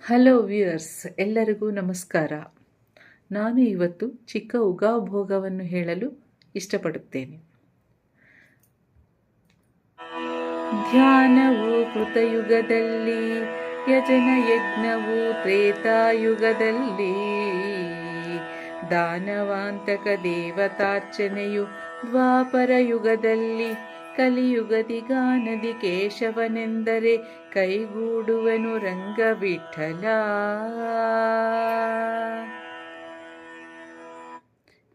Hello viewers, ಎಲ್ಲರಿಗೂ ನಮಸ್ಕಾರ. ನಾನು ಇವತ್ತು ಚಿಕ್ಕ ಉಗಾಭೋಗವನ್ನು ಹೇಳಲು ಇಷ್ಟಪಡುತ್ತೇನೆ. ಧ್ಯಾನವು ಕೃತಯುಗದಲ್ಲಿ, ಯಜನ ಯಜ್ಞವು ತ್ರೇತಾಯುಗದಲ್ಲಿ, ದಾನವಾಂತಕ ದೇವತಾರ್ಚನೆಯು ದ್ವಾಪರ ಯುಗದಲ್ಲಿ, ಕಲಿಯುಗದಿ ಗಾನದಿ ಕೇಶವನೆಂದರೆ ಕೈಗೂಡುವನು ರಂಗವಿಠಲ.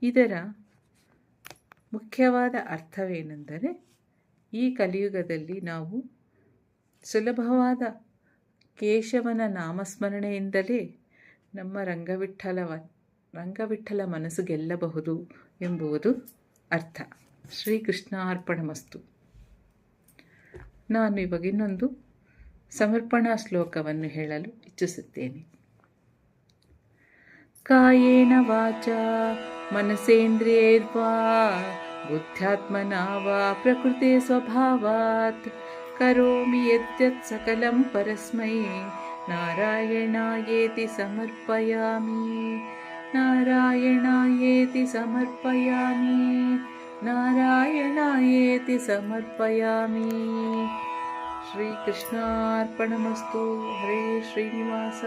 ಇದರ ಮುಖ್ಯವಾದ ಅರ್ಥವೇನೆಂದರೆ, ಈ ಕಲಿಯುಗದಲ್ಲಿ ನಾವು ಸುಲಭವಾದ ಕೇಶವನ ನಾಮಸ್ಮರಣೆಯಿಂದಲೇ ನಮ್ಮ ರಂಗವಿಠಲ ಮನಸ್ಸು ಗೆಲ್ಲಬಹುದು ಎಂಬುದು ಅರ್ಥ. ಶ್ರೀಕೃಷ್ಣಾರ್ಪಣಮಸ್ತು. ನಾನು ಇವಾಗ ಇನ್ನೊಂದು ಸಮರ್ಪಣಾ ಶ್ಲೋಕವನ್ನು ಹೇಳಲು ಇಚ್ಛಿಸುತ್ತೇನೆ. ಕಾಯೇನ ವಾಚಾ ಮನಸೇಂದ್ರಿಯೈರ್ವಾ ಬುದ್ಧ್ಯಾತ್ಮನಾ ವಾ ಪ್ರಕೃತೆ ಸ್ವಭಾವಾತ್ ಕರೋಮಿ ಯದ್ಯತ್ ಸಕಲಂ ಪರಸ್ಮೈ ನಾರಾಯಣಾಯೇತಿ ಸಮರ್ಪಯಾಮಿ. ನಾರಾಯಣಾಯೇತಿ ಸಮರ್ಪಯಾಮಿ. ನಾರಾಯಣಾಯೇತಿ ಸಮರ್ಪಯಾಮಿ. ಶ್ರೀಕೃಷ್ಣಾರ್ಪಣಮಸ್ತು. ಹರೇ ಶ್ರೀನಿವಾಸ.